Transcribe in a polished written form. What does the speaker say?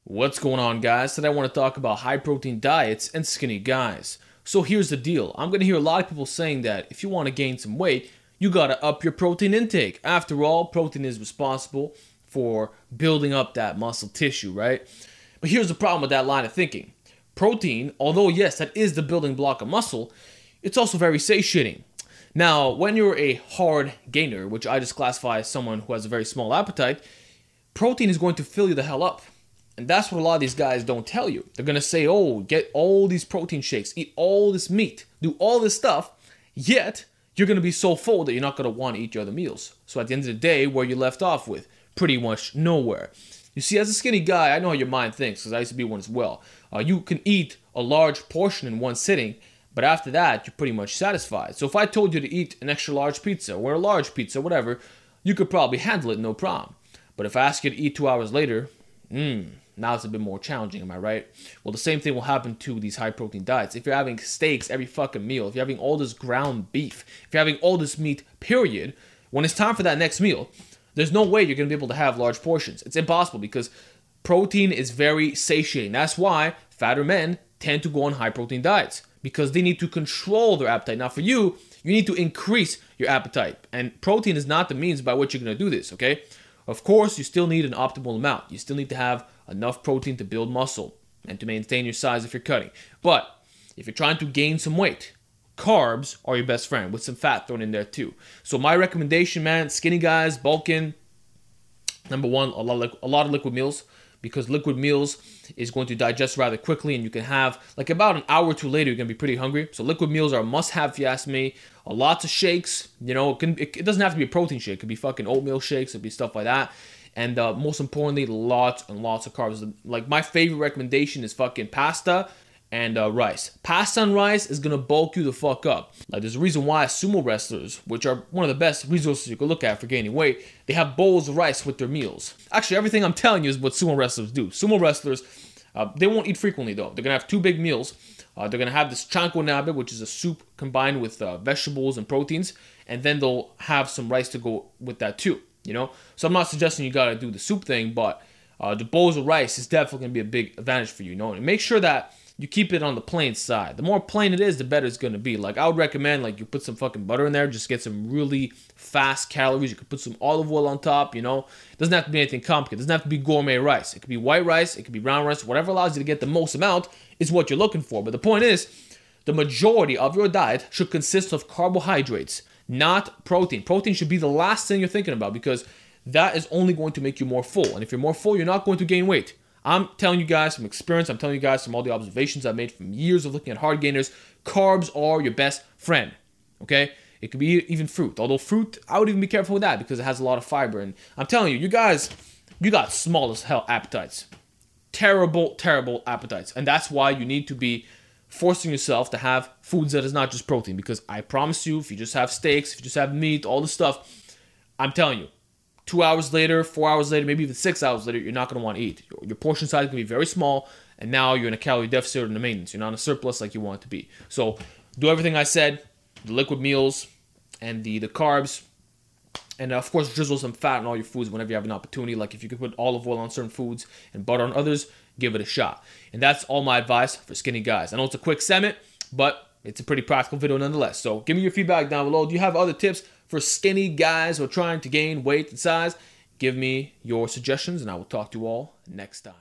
What's going on, guys? Today I want to talk about high protein diets and skinny guys. So here's the deal. I'm going to hear a lot of people saying that if you want to gain some weight, you got to up your protein intake. After all, protein is responsible for building up that muscle tissue, right? But here's the problem with that line of thinking. Protein, although yes, that is the building block of muscle, it's also very satiating. Now, when you're a hard gainer, which I just classify as someone who has a very small appetite, protein is going to fill you the hell up. And that's what a lot of these guys don't tell you. They're going to say, oh, get all these protein shakes, eat all this meat, do all this stuff, yet you're going to be so full that you're not going to want to eat your other meals. So at the end of the day, where you left off with? Pretty much nowhere. You see, as a skinny guy, I know how your mind thinks, because I used to be one as well. You can eat a large portion in one sitting, but after that, you're pretty much satisfied. So if I told you to eat an extra large pizza, or a large pizza, whatever, you could probably handle it, no problem. But if I ask you to eat 2 hours later, now it's a bit more challenging, am I right? Well, the same thing will happen to these high protein diets. If you're having steaks every fucking meal, if you're having all this ground beef, if you're having all this meat, period, when it's time for that next meal, there's no way you're going to be able to have large portions. It's impossible because protein is very satiating. That's why fatter men tend to go on high protein diets because they need to control their appetite. Now for you, you need to increase your appetite. And protein is not the means by which you're going to do this, okay? Of course, you still need an optimal amount. You still need to have enough protein to build muscle and to maintain your size if you're cutting. But if you're trying to gain some weight, carbs are your best friend with some fat thrown in there too. So my recommendation, man, skinny guys, bulking, number one, a lot of liquid meals, because liquid meals is going to digest rather quickly and you can have, like about an hour or two later, you're going to be pretty hungry. So liquid meals are a must-have if you ask me. Lots of shakes, you know, it doesn't have to be a protein shake. It could be fucking oatmeal shakes. It could be stuff like that. And most importantly, lots and lots of carbs. Like my favorite recommendation is fucking pasta and rice. Pasta and rice is going to bulk you the fuck up. Like there's a reason why sumo wrestlers, which are one of the best resources you could look at for gaining weight, they have bowls of rice with their meals. Actually, everything I'm telling you is what sumo wrestlers do. Sumo wrestlers, they won't eat frequently though. They're going to have two big meals. They're going to have this chanko nabe, which is a soup combined with vegetables and proteins. And then they'll have some rice to go with that too, you know? So I'm not suggesting you got to do the soup thing, but the bowls of rice is definitely going to be a big advantage for you, you know? And make sure that you keep it on the plain side. The more plain it is, the better it's going to be. Like, I would recommend, like, you put some fucking butter in there. Just get some really fast calories. You could put some olive oil on top, you know. It doesn't have to be anything complicated. It doesn't have to be gourmet rice. It could be white rice. It could be brown rice. Whatever allows you to get the most amount is what you're looking for. But the point is, the majority of your diet should consist of carbohydrates, not protein. Protein should be the last thing you're thinking about because that is only going to make you more full. And if you're more full, you're not going to gain weight. I'm telling you guys from experience, I'm telling you guys from all the observations I've made from years of looking at hard gainers, carbs are your best friend, okay? It could be even fruit, although fruit, I would even be careful with that because it has a lot of fiber. And I'm telling you, you guys, you got small as hell appetites. Terrible, terrible appetites. And that's why you need to be forcing yourself to have foods that is not just protein, because I promise you, if you just have steaks, if you just have meat, all the stuff, I'm telling you, 2 hours later, 4 hours later, maybe even 6 hours later, you're not going to want to eat. Your portion size is going to be very small, and now you're in a calorie deficit or in a maintenance. You're not in a surplus like you want it to be. So do everything I said, the liquid meals and the carbs, and of course drizzle some fat on all your foods whenever you have an opportunity. Like if you could put olive oil on certain foods and butter on others, give it a shot. And that's all my advice for skinny guys. I know it's a quick segment, but it's a pretty practical video nonetheless. So give me your feedback down below. Do you have other tips for skinny guys who are trying to gain weight and size? Give me your suggestions, and I will talk to you all next time.